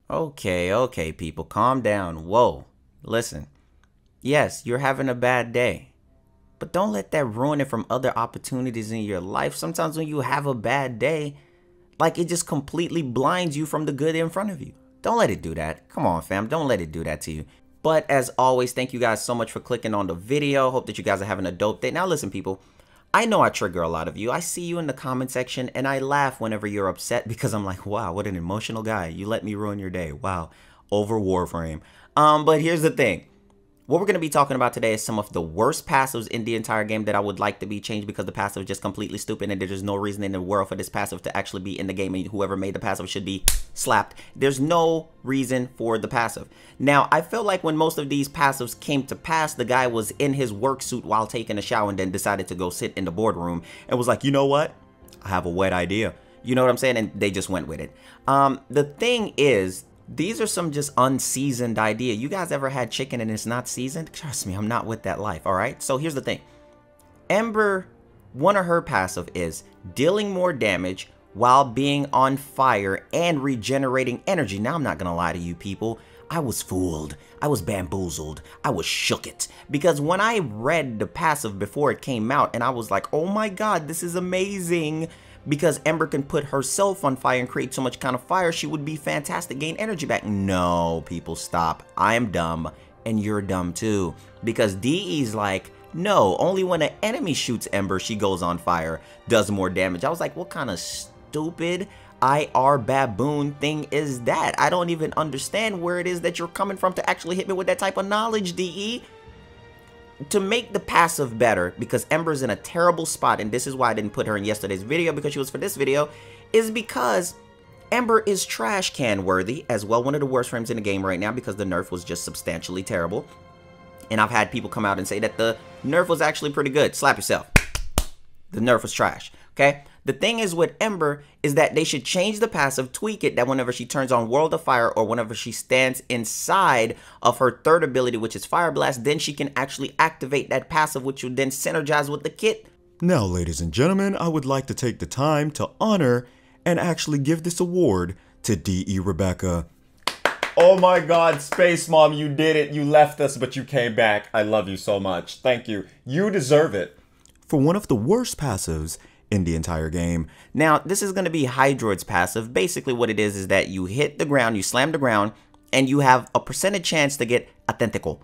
Okay, people, calm down. Whoa, listen. Yes, you're having a bad day, but don't let that ruin it from other opportunities in your life. Sometimes when you have a bad day, like it just completely blinds you from the good in front of you. Don't let it do that. Come on, fam. Don't let it do that to you. But as always, thank you guys so much for clicking on the video. Hope that you guys are having a dope day. Now listen, people. I know I trigger a lot of you. I see you in the comment section and I laugh whenever you're upset because I'm like, wow, what an emotional guy. You let me ruin your day. Wow. Over Warframe. But here's the thing. What we're going to be talking about today is some of the worst passives in the entire game that I would like to be changed because the passive is just completely stupid and there's no reason in the world for this passive to actually be in the game and whoever made the passive should be slapped. There's no reason for the passive. Now, I feel like when most of these passives came to pass, the guy was in his work suit while taking a shower and then decided to go sit in the boardroom and was like, you know what? I have a wet idea. You know what I'm saying? And they just went with it. The thing is, these are some just unseasoned idea. You guys ever had chicken and it's not seasoned? Trust me, I'm not with that life, all right? So here's the thing. Ember, one of her passive is dealing more damage while being on fire and regenerating energy. Now, I'm not going to lie to you people. I was fooled. I was bamboozled. I was shook it. Because when I read the passive before it came out and I was like, oh my God, this is amazing. Because Ember can put herself on fire and create so much kind of fire, she would be fantastic, gain energy back. No, people, stop. I am dumb, and you're dumb too. Because DE's like, no, only when an enemy shoots Ember, she goes on fire, does more damage. I was like, what kind of stupid IR baboon thing is that? I don't even understand where it is that you're coming from to actually hit me with that type of knowledge, DE. To make the passive better, because Ember's in a terrible spot, and this is why I didn't put her in yesterday's video because she was for this video, is because Ember is trash can worthy as well. One of the worst frames in the game right now because the nerf was just substantially terrible. And I've had people come out and say that the nerf was actually pretty good. Slap yourself. The nerf was trash, okay? The thing is with Ember is that they should change the passive, tweak it, that whenever she turns on World of Fire or whenever she stands inside of her third ability, which is Fire Blast, then she can actually activate that passive, which would then synergize with the kit. Now, ladies and gentlemen, I would like to take the time to honor and actually give this award to DE Rebecca. Oh my God, Space Mom, you did it. You left us, but you came back. I love you so much. Thank you. You deserve it. For one of the worst passives in the entire game. Now, this is going to be Hydroid's passive. Basically, what it is that you hit the ground, you slam the ground, and you have a percentage chance to get a tentacle.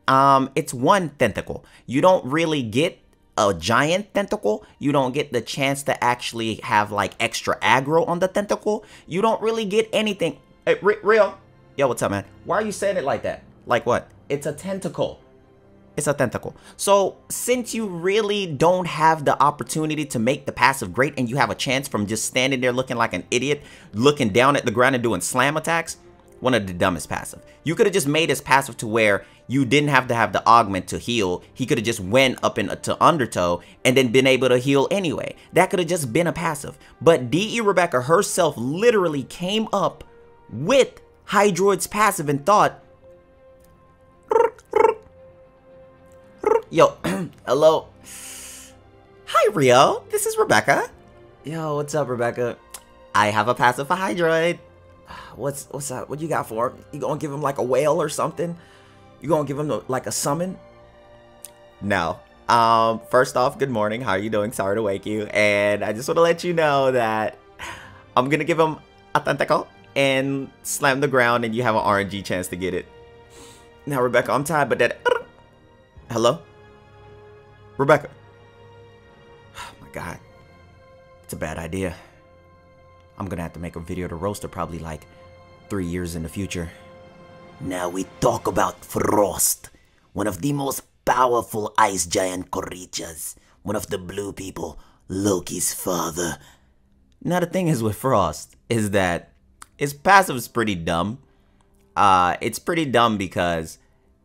It's one tentacle. You don't really get a giant tentacle. You don't get the chance to actually have like extra aggro on the tentacle. You don't really get anything. Hey, Rio. Yo, what's up, man? Why are you saying it like that? Like what? It's a tentacle. It's a tentacle. So since you really don't have the opportunity to make the passive great and you have a chance from just standing there looking like an idiot, looking down at the ground and doing slam attacks, one of the dumbest passive. You could have just made his passive to where you didn't have to have the augment to heal. He could have just went up into undertow and then been able to heal anyway. That could have just been a passive. But DE Rebecca herself literally came up with Hydroid's passive and thought, yo, hello. Hi, Rio. This is Rebecca. Yo, what's up, Rebecca? I have a passive for Hydroid. What's up? What you got for him? You gonna give him like a whale or something? You gonna give him like a summon? No. First off, good morning. How are you doing? Sorry to wake you. And I just want to let you know that I'm gonna give him a tentacle and slam the ground, and you have an RNG chance to get it. Now, Rebecca, I'm tired, but that. Hello? Rebecca. Oh my God. It's a bad idea. I'm gonna have to make a video to roast her probably like 3 years in the future. Now we talk about Frost, one of the most powerful ice giant creatures, one of the blue people, Loki's father. Now the thing is with Frost is that his passive is pretty dumb. It's pretty dumb because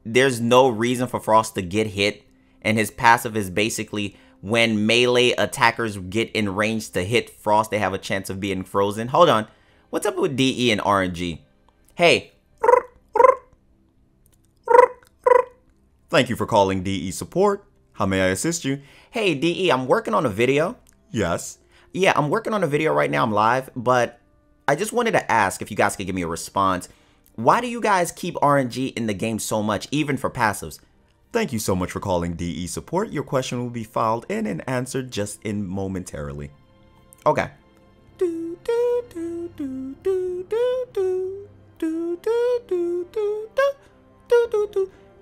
there's no reason for Frost to get hit, and his passive is basically when melee attackers get in range to hit Frost, they have a chance of being frozen. Hold on. What's up with DE and RNG? Hey. Thank you for calling DE support. How may I assist you? Hey, DE, I'm working on a video. Yes. Yeah, I'm working on a video right now. I'm live, but I just wanted to ask if you guys could give me a response. Why do you guys keep RNG in the game so much, even for passives? Thank you so much for calling DE support. Your question will be filed in and answered just in momentarily. Okay.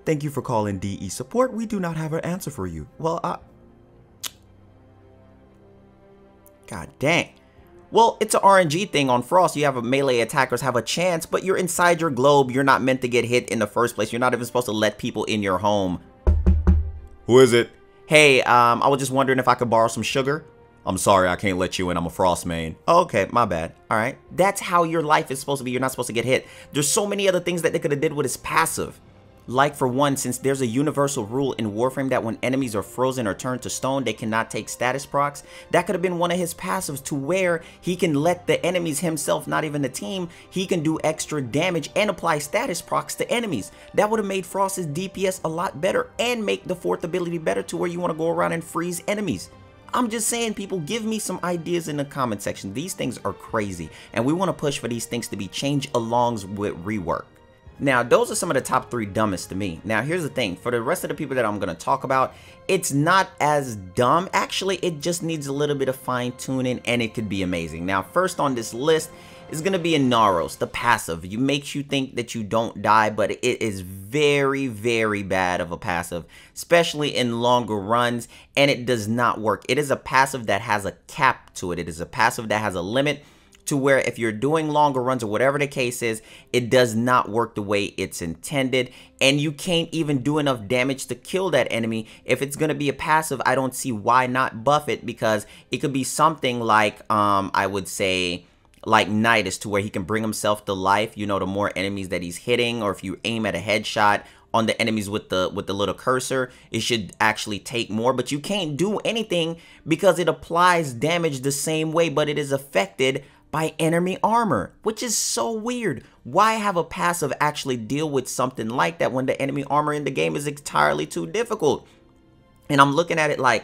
Thank you for calling DE support. We do not have an answer for you. Well, God dang. Well, it's an RNG thing on Frost. You have a melee attackers have a chance, but you're inside your globe. You're not meant to get hit in the first place. You're not even supposed to let people in your home. Who is it? Hey, I was just wondering if I could borrow some sugar. I'm sorry, I can't let you in. I'm a Frost main. Oh, okay, my bad. All right. That's how your life is supposed to be. You're not supposed to get hit. There's so many other things that they could have did with his passive. Like, for one, since there's a universal rule in Warframe that when enemies are frozen or turned to stone, they cannot take status procs, that could have been one of his passives to where he can let the enemies himself, not even the team, he can do extra damage and apply status procs to enemies. That would have made Frost's DPS a lot better and make the fourth ability better to where you want to go around and freeze enemies. I'm just saying, people, give me some ideas in the comment section. These things are crazy, and we want to push for these things to be changed along with rework. Now, those are some of the top 3 dumbest to me. Now, here's the thing. For the rest of the people that I'm going to talk about, it's not as dumb. Actually, it just needs a little bit of fine-tuning, and it could be amazing. Now, first on this list is going to be Inaros, the passive. It makes you think that you don't die, but it is very, very bad of a passive, especially in longer runs, and it does not work. It is a passive that has a cap to it. It is a passive that has a limit, to where if you're doing longer runs or whatever the case is, it does not work the way it's intended, and you can't even do enough damage to kill that enemy. If it's going to be a passive, I don't see why not buff it, because it could be something like, I would say, like Nidus, to where he can bring himself to life, you know, the more enemies that he's hitting, or if you aim at a headshot on the enemies with the little cursor, it should actually take more. But you can't do anything because it applies damage the same way, but it is affected by enemy armor, which is so weird. Why have a passive actually deal with something like that when the enemy armor in the game is entirely too difficult? And I'm looking at it like,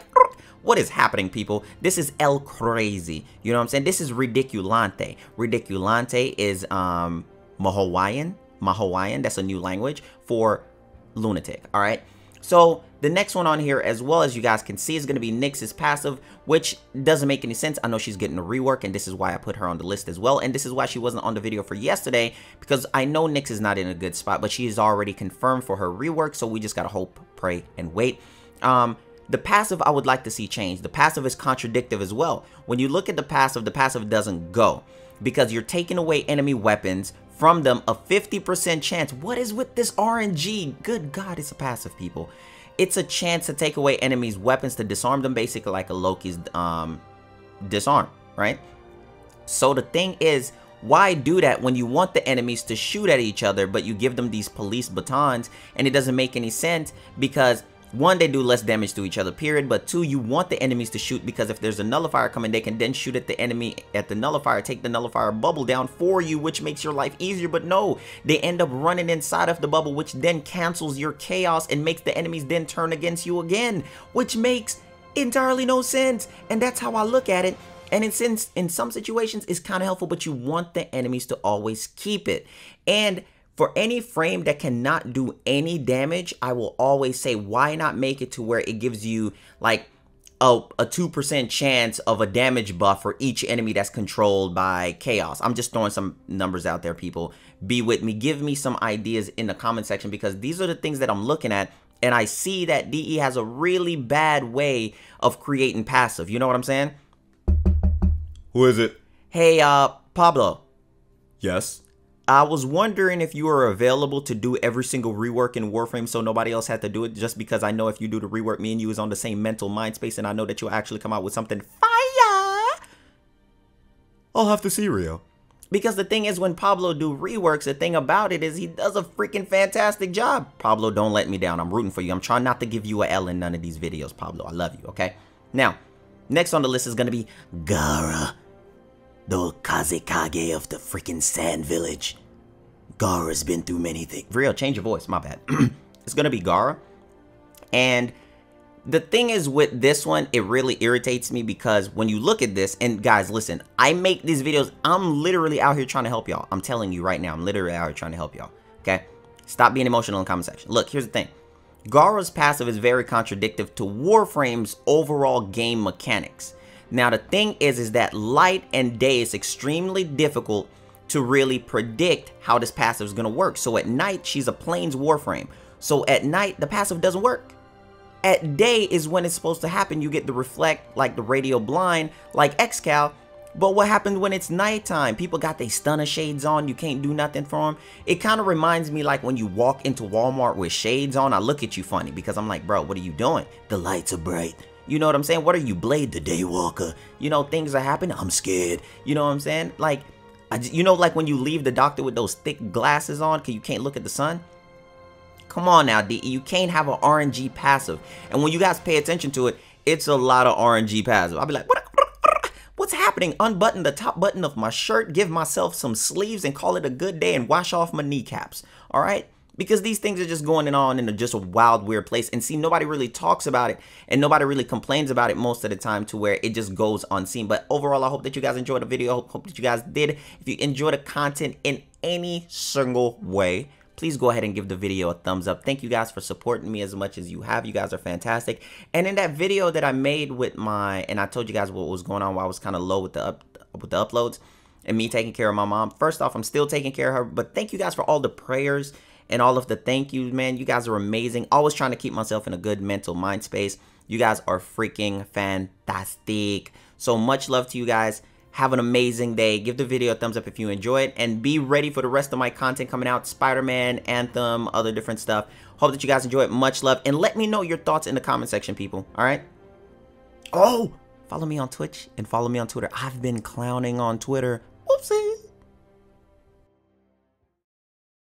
what is happening, people? This is El Crazy. You know what I'm saying? This is Ridiculante. Ridiculante is Mahawaiian. That's a new language for lunatic. All right. So the next one on here, as well, as you guys can see, is going to be Nyx's passive, which doesn't make any sense. I know she's getting a rework, and this is why I put her on the list as well. And this is why she wasn't on the video for yesterday, because I know Nyx is not in a good spot, but she is already confirmed for her rework. So we just got to hope, pray, and wait. The passive I would like to see change. The passive is contradictive as well. When you look at the passive doesn't go, because you're taking away enemy weapons from them, a 50% chance. What is with this RNG? Good God, it's a passive, people. It's a chance to take away enemies' weapons, to disarm them, basically like a Loki's disarm, right? So the thing is, why do that when you want the enemies to shoot at each other, but you give them these police batons, and it doesn't make any sense, because one, they do less damage to each other, period, but two, you want the enemies to shoot, because if there's a nullifier coming, they can then shoot at the enemy at the nullifier, take the nullifier bubble down for you, which makes your life easier. But no, they end up running inside of the bubble, which then cancels your chaos and makes the enemies then turn against you again, which makes entirely no sense. And that's how I look at it. And in some situations, it's kind of helpful, but you want the enemies to always keep it. And for any frame that cannot do any damage, I will always say, why not make it to where it gives you like a 2% chance of a damage buff for each enemy that's controlled by chaos. I'm just throwing some numbers out there, people. Be with me. Give me some ideas in the comment section, because these are the things that I'm looking at, and I see that DE has a really bad way of creating passive. You know what I'm saying? Who is it? Hey, Pablo. Yes? I was wondering if you were available to do every single rework in Warframe so nobody else had to do it, just because I know if you do the rework, me and you is on the same mental mind space, and I know that you'll actually come out with something fire. I'll have to see, Rio. Because the thing is, when Pablo do reworks, the thing about it is he does a freaking fantastic job. Pablo, don't let me down. I'm rooting for you. I'm trying not to give you a L in none of these videos, Pablo. I love you, okay? Now, next on the list is going to be Gara, the Kazekage of the freaking Sand Village. Gara's been through many things. Rio, change your voice. My bad. It's going to be Gara. And The thing is with this one, it really irritates me because when you look at this, and guys, listen, I make these videos. I'm literally out here trying to help y'all. I'm telling you right now, I'm literally out here trying to help y'all. Okay? Stop being emotional in the comment section. Look, here's the thing. Gara's passive is very contradictory to Warframe's overall game mechanics. Now, the thing is that light and day is extremely difficult to really predict how this passive is going to work. So at night, she's a plains Warframe. So at night, the passive doesn't work. At day is when it's supposed to happen. You get the reflect, like the radio blind, like Xcal. But what happens when it's nighttime? People got their stunner shades on. You can't do nothing for them. It kind of reminds me like when you walk into Walmart with shades on. I look at you funny because I'm like, bro, what are you doing? The lights are bright. You know what I'm saying? What are you, Blade the Daywalker? You know, things are happening. I'm scared. You know what I'm saying? Like, you know, like when you leave the doctor with those thick glasses on because you can't look at the sun? Come on now, DE. You can't have an RNG passive. And when you guys pay attention to it, it's a lot of RNG passive. I'll be like, what's happening? Unbutton the top button of my shirt, give myself some sleeves, and call it a good day and wash off my kneecaps. All right? Because these things are just going on in just a wild, weird place. And see, nobody really talks about it. And nobody really complains about it most of the time to where it just goes unseen. But overall, I hope that you guys enjoyed the video. Hope that you guys did. If you enjoyed the content in any single way, please go ahead and give the video a thumbs up. Thank you guys for supporting me as much as you have. You guys are fantastic. And in that video that I made with and I told you guys what was going on while I was kind of low with the uploads and me taking care of my mom. First off, I'm still taking care of her, but thank you guys for all the prayers and all of the thank yous, man. You guys are amazing. Always trying to keep myself in a good mental mind space. You guys are freaking fantastic. So much love to you guys. Have an amazing day. Give the video a thumbs up if you enjoy it. And be ready for the rest of my content coming out. Spider-Man, Anthem, other different stuff. Hope that you guys enjoy it. Much love. And let me know your thoughts in the comment section, people. All right? Oh! Follow me on Twitch and follow me on Twitter. I've been clowning on Twitter. Oopsie.